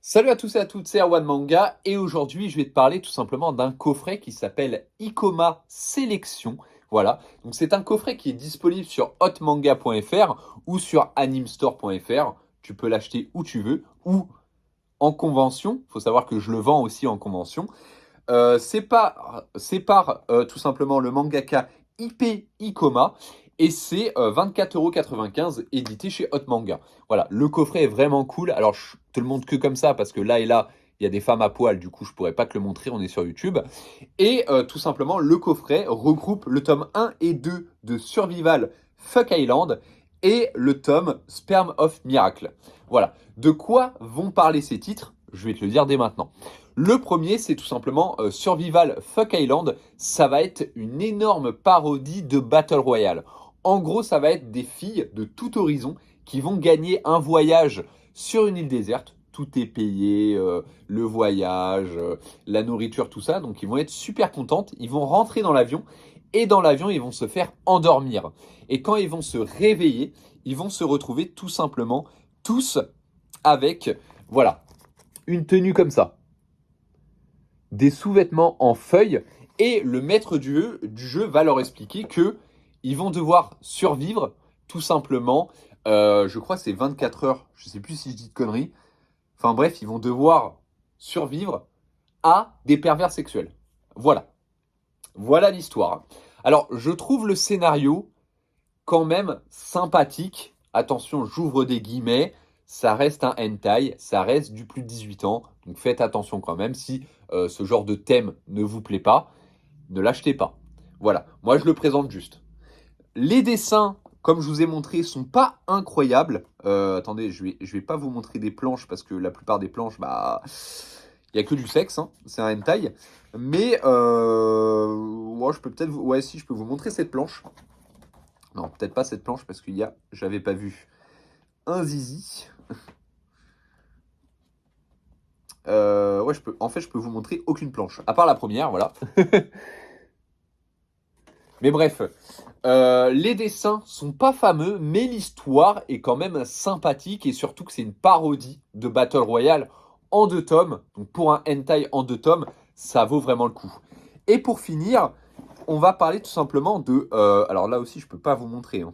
Salut à tous et à toutes, c'est Erwan Manga et aujourd'hui je vais te parler tout simplement d'un coffret qui s'appelle Ikoma Sélection. Voilà, donc c'est un coffret qui est disponible sur hotmanga.fr ou sur animestore.fr. Tu peux l'acheter où tu veux ou en convention. Il faut savoir que je le vends aussi en convention. C'est par tout simplement le mangaka IP Ikoma et c'est 24,95 € édité chez Hot Manga. Voilà, le coffret est vraiment cool. Alors je te le montre que comme ça parce que là et là, il y a des femmes à poil, du coup je pourrais pas te le montrer, on est sur YouTube. Et tout simplement, le coffret regroupe le tome 1 et 2 de Survival Fuck Island et le tome Sperm of Miracle. Voilà, de quoi vont parler ces titres? Je vais te le dire dès maintenant. Le premier, c'est tout simplement Survival Fuck Island. Ça va être une énorme parodie de Battle Royale. En gros, ça va être des filles de tout horizon qui vont gagner un voyage sur une île déserte. Tout est payé, le voyage, la nourriture, tout ça. Donc, ils vont être super contentes. Ils vont rentrer dans l'avion et dans l'avion, ils vont se faire endormir. Et quand ils vont se réveiller, ils vont se retrouver tout simplement tous avec, voilà, une tenue comme ça, des sous-vêtements en feuilles, et le maître du jeu va leur expliquer que ils vont devoir survivre tout simplement. Je crois que c'est 24 heures, je sais plus si je dis de conneries. Enfin bref, ils vont devoir survivre à des pervers sexuels. Voilà, voilà l'histoire. Alors, je trouve le scénario quand même sympathique. Attention, j'ouvre des guillemets. Ça reste un hentai, ça reste du plus de 18 ans. Donc faites attention quand même. Si ce genre de thème ne vous plaît pas, ne l'achetez pas. Voilà, moi je le présente juste. Les dessins, comme je vous ai montré, sont pas incroyables. Attendez, je vais pas vous montrer des planches parce que la plupart des planches, bah, il y a que du sexe, hein. C'est un hentai. Mais moi, je peux peut-être, ouais, si, je peux vous montrer cette planche. Non, peut-être pas cette planche parce j'avais pas vu un zizi. Ouais, en fait, je peux vous montrer aucune planche, à part la première, voilà. Mais bref, les dessins sont pas fameux, mais l'histoire est quand même sympathique et surtout que c'est une parodie de Battle Royale en 2 tomes. Donc pour un hentai en 2 tomes, ça vaut vraiment le coup. Et pour finir, on va parler tout simplement de... alors là aussi, je peux pas vous montrer, hein.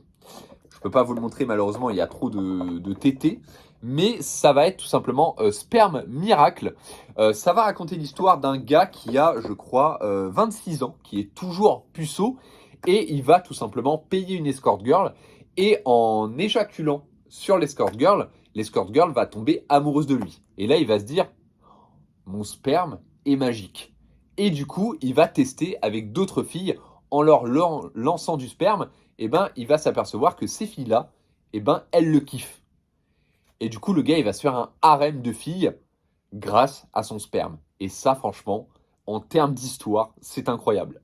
Je peux pas vous le montrer malheureusement, il y a trop de tétés. Mais ça va être tout simplement Sperme Miracle. Ça va raconter l'histoire d'un gars qui a, je crois, 26 ans, qui est toujours puceau. Et il va tout simplement payer une escort girl. Et en éjaculant sur l'escort girl va tomber amoureuse de lui. Et là, il va se dire, mon sperme est magique. Et du coup, il va tester avec d'autres filles en leur lançant du sperme. Et ben, il va s'apercevoir que ces filles-là, et ben, elles le kiffent. Et du coup, le gars, il va se faire un harem de filles grâce à son sperme. Et ça, franchement, en termes d'histoire, c'est incroyable.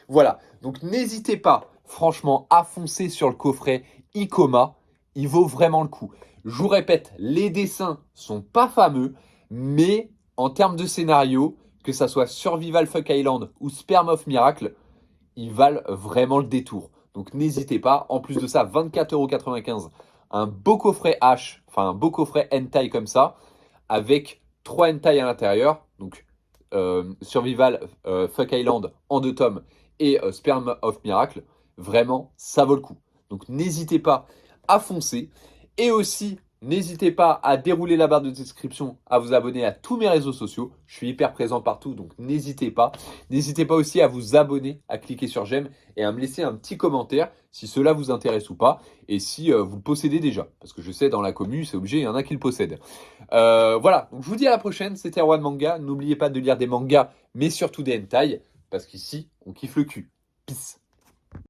Voilà, donc n'hésitez pas, franchement, à foncer sur le coffret Ikoma. Il vaut vraiment le coup. Je vous répète, les dessins sont pas fameux, mais en termes de scénario, que ça soit Survival Fuck Island ou Sperm of Miracle, ils valent vraiment le détour. Donc n'hésitez pas. En plus de ça, 24,95 €, un beau coffret H, enfin un beau coffret hentai comme ça, avec 3 hentai à l'intérieur. Donc Survival Fuck Island en 2 tomes et Sperm of Miracle. Vraiment, ça vaut le coup. Donc n'hésitez pas à foncer. Et aussi, n'hésitez pas à dérouler la barre de description, à vous abonner à tous mes réseaux sociaux. Je suis hyper présent partout, donc n'hésitez pas. N'hésitez pas aussi à vous abonner, à cliquer sur j'aime et à me laisser un petit commentaire si cela vous intéresse ou pas. Et si vous le possédez déjà. Parce que je sais, dans la commu, c'est obligé, il y en a qui le possèdent. Voilà, donc je vous dis à la prochaine, c'était Erwan Manga. N'oubliez pas de lire des mangas, mais surtout des hentai. Parce qu'ici, on kiffe le cul. Peace.